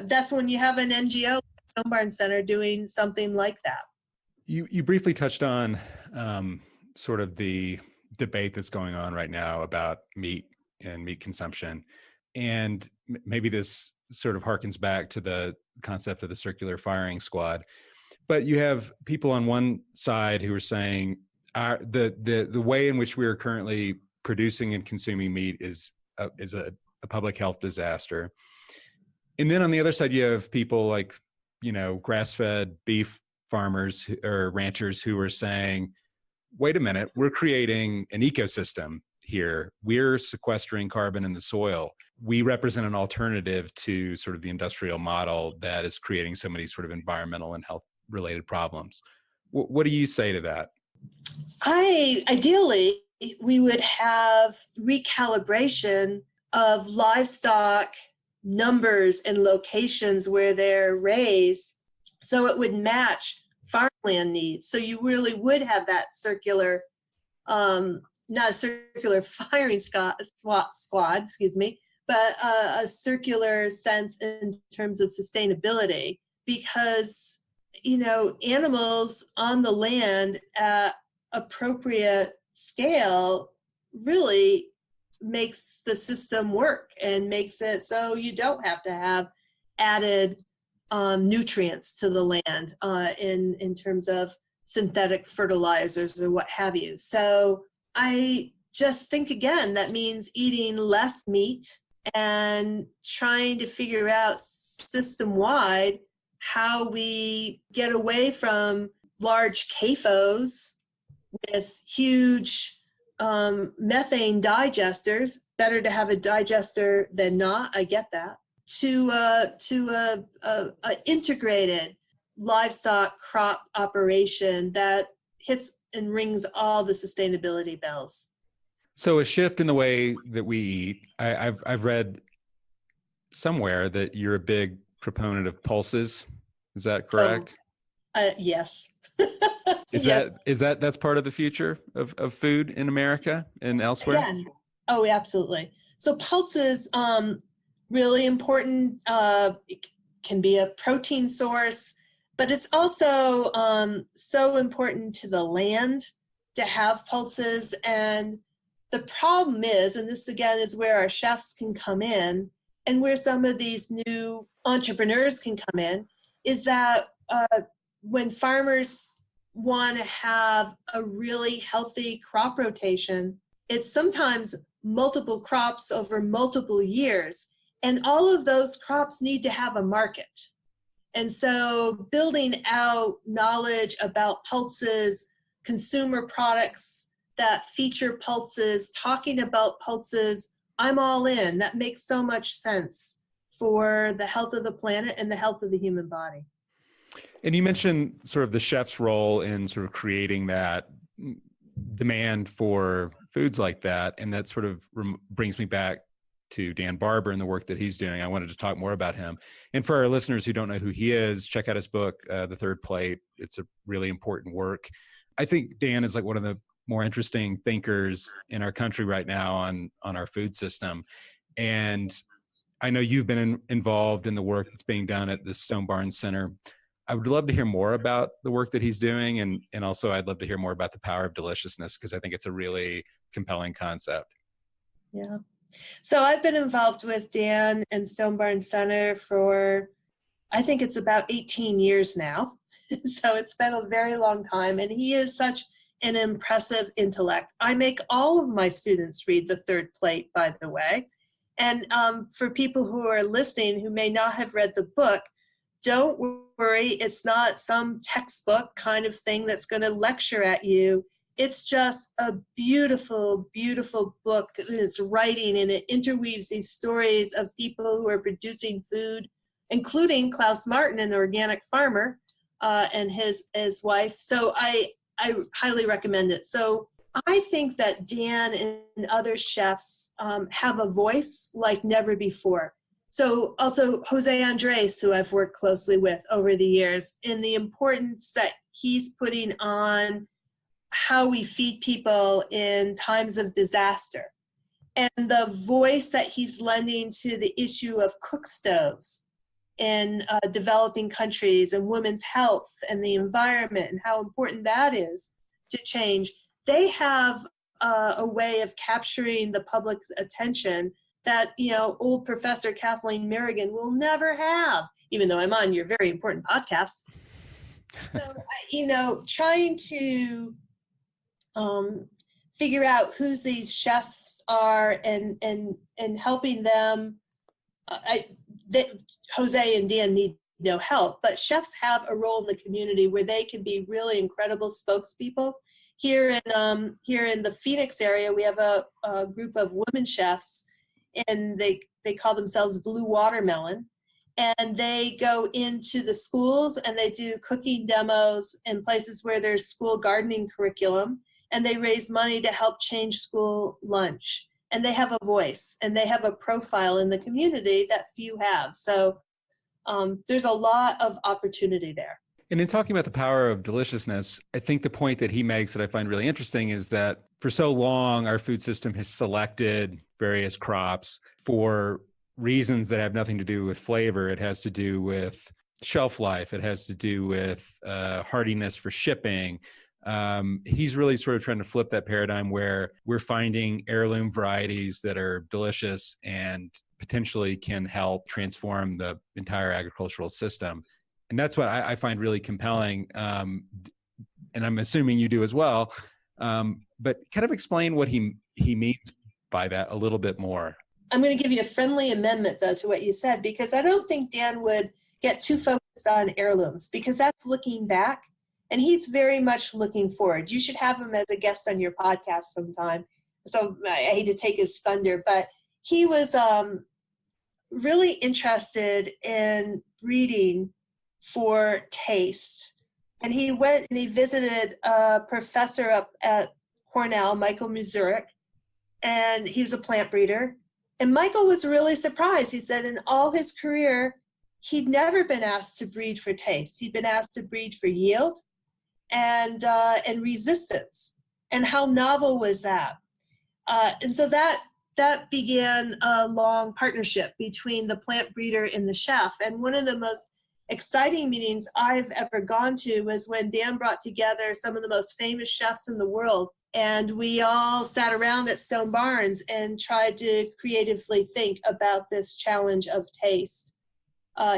that's when you have an NGO, Stone Barn Center, doing something like that. You briefly touched on sort of the debate that's going on right now about meat and meat consumption. And maybe this sort of harkens back to the concept of the circular firing squad. But you have people on one side who are saying the way in which we are currently producing and consuming meat is a public health disaster. And then on the other side, you have people like, grass-fed beef farmers or ranchers who are saying, wait a minute, we're creating an ecosystem here. We're sequestering carbon in the soil. We represent an alternative to sort of the industrial model that is creating so many sort of environmental and health-related problems. What do you say to that? Ideally, we would have recalibration of livestock numbers and locations where they're raised, so it would match farmland needs. So you really would have that circular, not a circular firing squad, excuse me, but a circular sense in terms of sustainability, because, you know, animals on the land at appropriate scale really makes the system work and makes it so you don't have to have added nutrients to the land in terms of synthetic fertilizers or what have you. So I just think, again, that means eating less meat and trying to figure out system-wide how we get away from large CAFOs with huge methane digesters. Better to have a digester than not, I get that. To a integrated livestock crop operation that hits and rings all the sustainability bells. So a shift in the way that we eat. I've read somewhere that you're a big proponent of pulses. Is that correct? Yes. Is that's part of the future of food in America and elsewhere? Again, oh, absolutely. So pulses, really important. It can be a protein source, but it's also so important to the land to have pulses. And the problem is, and this again is where our chefs can come in and where some of these new entrepreneurs can come in, is that when farmers want to have a really healthy crop rotation, it's sometimes multiple crops over multiple years. And all of those crops need to have a market. And so building out knowledge about pulses, consumer products that feature pulses, talking about pulses, I'm all in. That makes so much sense for the health of the planet and the health of the human body. And you mentioned sort of the chef's role in sort of creating that demand for foods like that. And that sort of brings me back to Dan Barber and the work that he's doing. I wanted to talk more about him. And for our listeners who don't know who he is, check out his book, The Third Plate. It's a really important work. I think Dan is like one of the more interesting thinkers in our country right now on our food system. And I know you've been involved in the work that's being done at the Stone Barns Center. I would love to hear more about the work that he's doing. And also I'd love to hear more about the power of deliciousness, because I think it's a really compelling concept. Yeah. So I've been involved with Dan and Stone Barns Center for, I think it's about 18 years now. So it's been a very long time. And he is such an impressive intellect. I make all of my students read The Third Plate, by the way. And for people who are listening who may not have read the book, don't worry, it's not some textbook kind of thing that's going to lecture at you. It's just a beautiful, beautiful book. It's writing, and it interweaves these stories of people who are producing food, including Klaus Martin, an organic farmer, and his wife. So I highly recommend it. So I think that Dan and other chefs have a voice like never before. So also Jose Andres, who I've worked closely with over the years, in the importance that he's putting on how we feed people in times of disaster, and the voice that he's lending to the issue of cook stoves in developing countries, and women's health and the environment, and how important that is to change. They have a way of capturing the public's attention that, you know, old Professor Kathleen Merrigan will never have, even though I'm on your very important podcast. So, you know, trying to figure out who these chefs are and helping them. Jose and Dan need no help, but chefs have a role in the community where they can be really incredible spokespeople. Here in the Phoenix area, we have a group of women chefs, and they call themselves Blue Watermelon, and they go into the schools and they do cooking demos in places where there's school gardening curriculum, and they raise money to help change school lunch. And they have a voice and they have a profile in the community that few have. So There's a lot of opportunity there. And in talking about the power of deliciousness, I think the point that he makes that I find really interesting is that for so long, our food system has selected various crops for reasons that have nothing to do with flavor. It has to do with shelf life. It has to do with hardiness for shipping. He's really sort of trying to flip that paradigm where we're finding heirloom varieties that are delicious and potentially can help transform the entire agricultural system. And that's what I find really compelling. And I'm assuming you do as well. But kind of explain what he means by that a little bit more. I'm going to give you a friendly amendment, though, to what you said, because I don't think Dan would get too focused on heirlooms, because that's looking back, and he's very much looking forward. You should have him as a guest on your podcast sometime. So I hate to take his thunder, but he was really interested in breeding for taste. And he went and he visited a professor up at Cornell, Michael Muzurek, and he's a plant breeder. And Michael was really surprised. He said in all his career, he'd never been asked to breed for taste. He'd been asked to breed for yield and resistance. And how novel was that? And so that began a long partnership between the plant breeder and the chef. And one of the most exciting meetings I've ever gone to was when Dan brought together some of the most famous chefs in the world. And we all sat around at Stone Barns and tried to creatively think about this challenge of taste.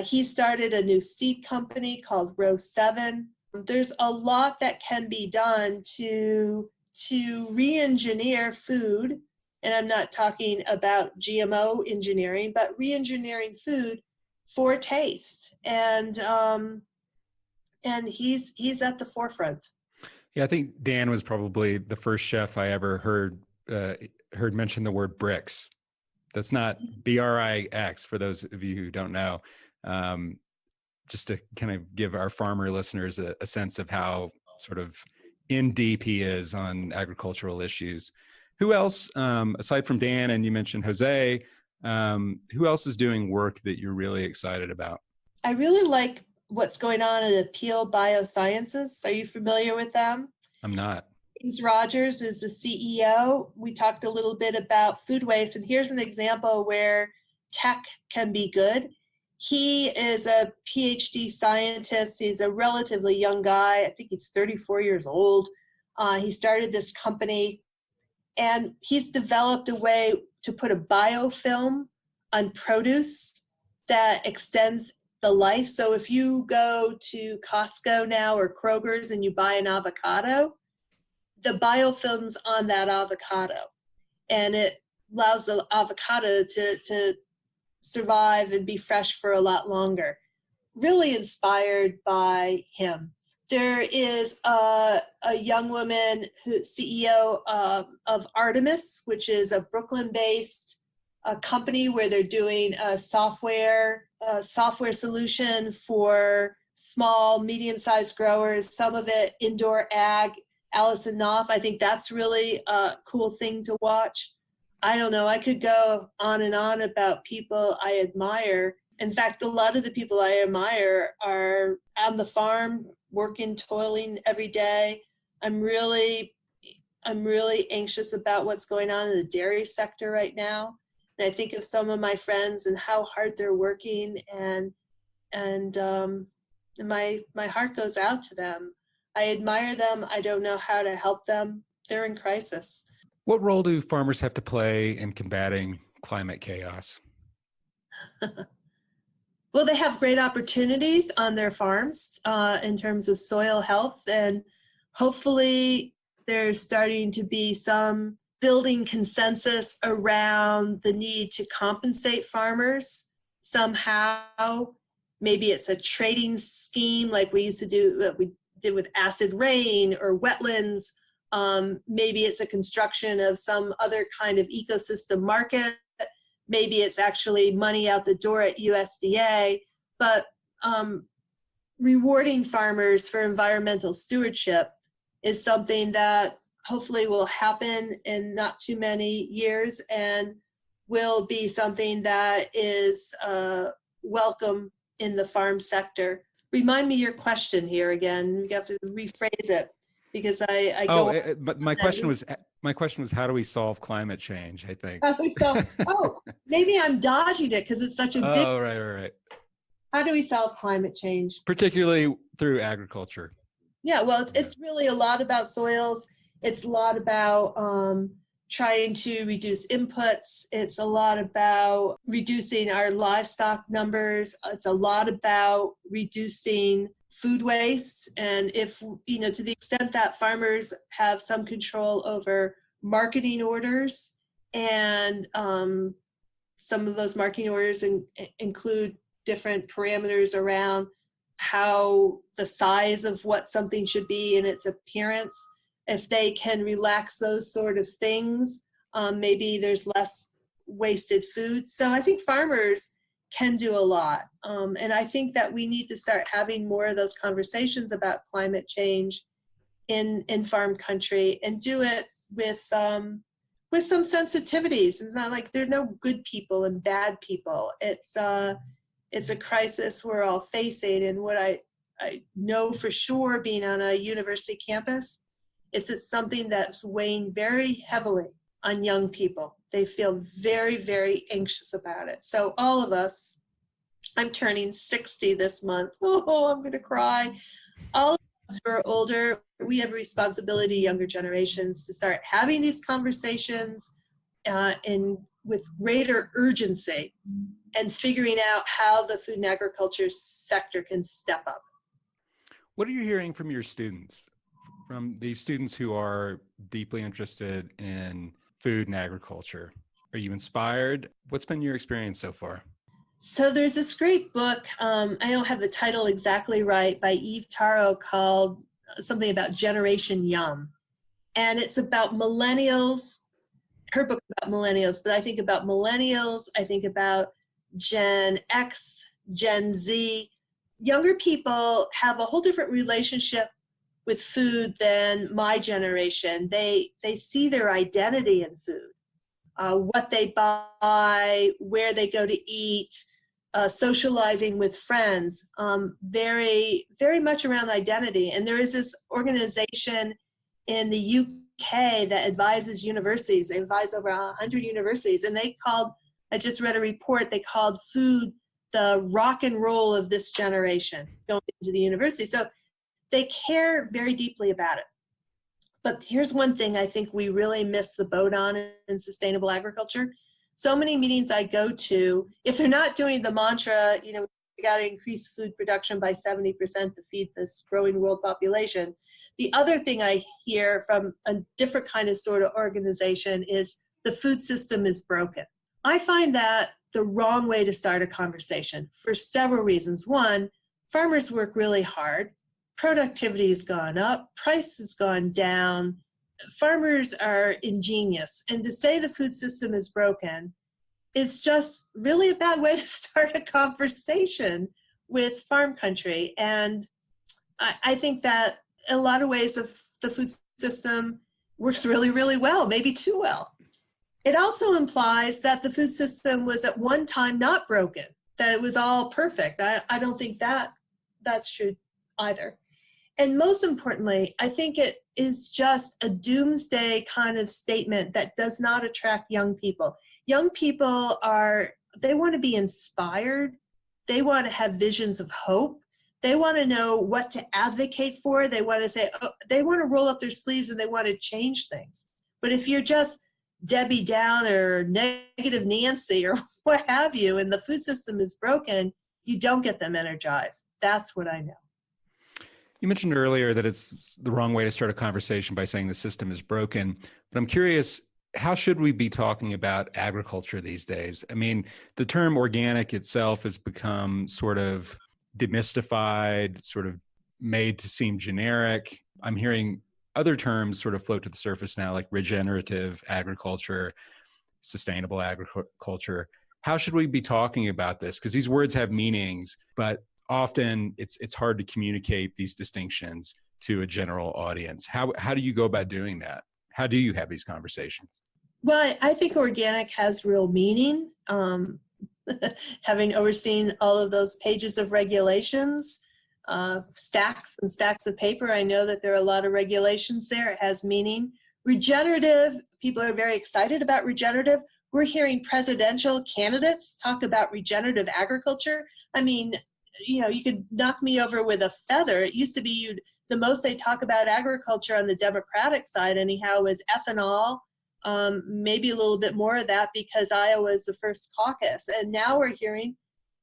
He started a new seed company called Row 7. There's a lot that can be done to re-engineer food. And I'm not talking about GMO engineering, but re-engineering food for taste. And he's at the forefront. Yeah, I think Dan was probably the first chef I ever heard mention the word bricks. That's not BRIX for those of you who don't know. Just to kind of give our farmer listeners a sense of how sort of in deep he is on agricultural issues. Who else, aside from Dan, and you mentioned Jose, who else is doing work that you're really excited about? I really like what's going on at Appeal Biosciences. Are you familiar with them? I'm not. James Rogers is the CEO. We talked a little bit about food waste, and here's an example where tech can be good. He is a PhD scientist. He's a relatively young guy. I think he's 34 years old. He started this company, and he's developed a way to put a biofilm on produce that extends the life. So if you go to Costco now or Kroger's and you buy an avocado, the biofilm's on that avocado, and it allows the avocado to survive and be fresh for a lot longer. Really inspired by him. There is a young woman who's CEO of Artemis, which is a Brooklyn-based company where they're doing a software solution for small, medium-sized growers, some of it indoor ag. Allison Knopf, I think that's really a cool thing to watch. I don't know, I could go on and on about people I admire. In fact, a lot of the people I admire are on the farm, working, toiling every day. I'm really anxious about what's going on in the dairy sector right now. And I think of some of my friends and how hard they're working, and my heart goes out to them. I admire them. I don't know how to help them. They're in crisis. What role do farmers have to play in combating climate chaos? Well, they have great opportunities on their farms in terms of soil health, and hopefully there's starting to be some building consensus around the need to compensate farmers somehow. Maybe it's a trading scheme like we used to do, what we did with acid rain or wetlands. Maybe it's a construction of some other kind of ecosystem market. Maybe it's actually money out the door at USDA, but rewarding farmers for environmental stewardship is something that hopefully will happen in not too many years and will be something that is welcome in the farm sector. Remind me your question here again. We have to rephrase it because I go. But my question was, how do we solve climate change? I think. Maybe I'm dodging it because it's such a big. Oh, right. How do we solve climate change? Particularly through agriculture. Yeah, well, it's really a lot about soils. It's a lot about trying to reduce inputs. It's a lot about reducing our livestock numbers. It's a lot about reducing food waste. And if, to the extent that farmers have some control over marketing orders, and some of those marketing orders include different parameters around how the size of what something should be and its appearance. If they can relax those sort of things, maybe there's less wasted food. So I think farmers can do a lot. And I think that we need to start having more of those conversations about climate change in farm country, and do it with some sensitivities. It's not like there are no good people and bad people. It's a crisis we're all facing. And what I know for sure, being on a university campus, is it's something that's weighing very heavily on young people. They feel very, very anxious about it. So all of us, I'm turning 60 this month. Oh, I'm going to cry. All of us who are older, we have a responsibility, younger generations, to start having these conversations with greater urgency, and figuring out how the food and agriculture sector can step up. What are you hearing from your students, from these students who are deeply interested in food and agriculture? Are you inspired? What's been your experience so far? So there's this great book, I don't have the title exactly right, by Eve Taro, called something about Generation Yum. And it's about millennials. Her book's about millennials, but I think about millennials, I think about Gen X, Gen Z. Younger people have a whole different relationship with food than my generation. They see their identity in food, what they buy, where they go to eat, socializing with friends, very, very much around identity. And there is this organization in the UK that advises universities. They advise over 100 universities, and I just read a report, they called food the rock and roll of this generation going into the university. So they care very deeply about it. But here's one thing I think we really miss the boat on in sustainable agriculture. So many meetings I go to, if they're not doing the mantra, we got to increase food production by 70% to feed this growing world population. The other thing I hear from a different kind of sort of organization is the food system is broken. I find that the wrong way to start a conversation for several reasons. One, farmers work really hard. Productivity has gone up. Price has gone down. Farmers are ingenious. And to say the food system is broken is just really a bad way to start a conversation with farm country. And I think that in a lot of ways the food system works really, really well, maybe too well. It also implies that the food system was at one time not broken, that it was all perfect. I don't think that's true either. And most importantly, I think it is just a doomsday kind of statement that does not attract young people. Young people they want to be inspired. They want to have visions of hope. They want to know what to advocate for. They want to say, they want to roll up their sleeves and they want to change things. But if you're just Debbie Downer, negative Nancy, or what have you, and the food system is broken, you don't get them energized. That's what I know. You mentioned earlier that it's the wrong way to start a conversation by saying the system is broken, but I'm curious, how should we be talking about agriculture these days? I mean, the term organic itself has become sort of demystified, sort of made to seem generic. I'm hearing other terms sort of float to the surface now, like regenerative agriculture, sustainable agriculture. How should we be talking about this? Because these words have meanings, but often it's hard to communicate these distinctions to a general audience. How do you go about doing that? How do you have these conversations? Well, I think organic has real meaning. having overseen all of those pages of regulations, stacks and stacks of paper. I know that there are a lot of regulations there. It has meaning. Regenerative, people are very excited about regenerative. We're hearing presidential candidates talk about regenerative agriculture. I mean, you could knock me over with a feather. It used to be the most they talk about agriculture on the Democratic side anyhow was ethanol, maybe a little bit more of that because Iowa is the first caucus. And now we're hearing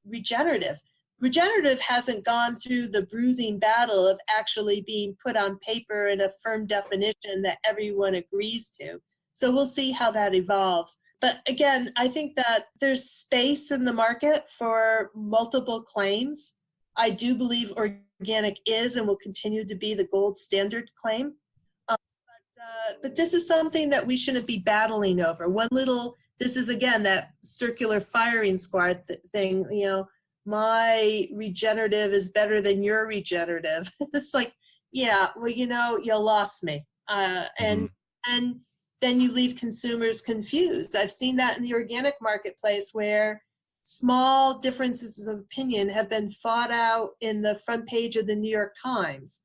regenerative. Regenerative hasn't gone through the bruising battle of actually being put on paper in a firm definition that everyone agrees to. So we'll see how that evolves. But again, I think that there's space in the market for multiple claims. I do believe organic is and will continue to be the gold standard claim. But this is something that we shouldn't be battling over. This is again, that circular firing squad thing, my regenerative is better than your regenerative. It's like, yeah, well, you lost me. And then you leave consumers confused. I've seen that in the organic marketplace where small differences of opinion have been fought out in the front page of the New York Times.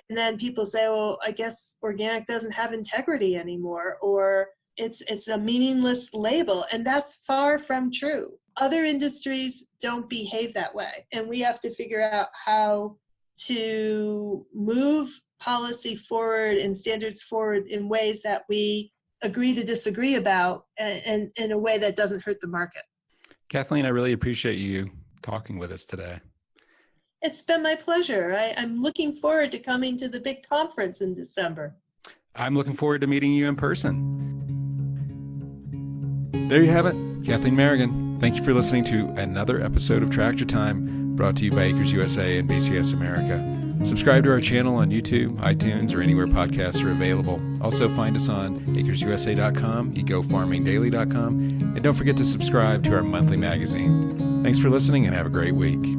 And then people say, well, I guess organic doesn't have integrity anymore, or it's a meaningless label. And that's far from true. Other industries don't behave that way. And we have to figure out how to move policy forward and standards forward in ways that we agree to disagree about and in a way that doesn't hurt the market. Kathleen, I really appreciate you talking with us today. It's been my pleasure. I'm looking forward to coming to the big conference in December. I'm looking forward to meeting you in person. There you have it, Kathleen Merrigan. Thank you for listening to another episode of Tractor Time, brought to you by Acres USA and BCS America. Subscribe to our channel on YouTube, iTunes, or anywhere podcasts are available. Also find us on acresusa.com, ecofarmingdaily.com, and don't forget to subscribe to our monthly magazine. Thanks for listening and have a great week.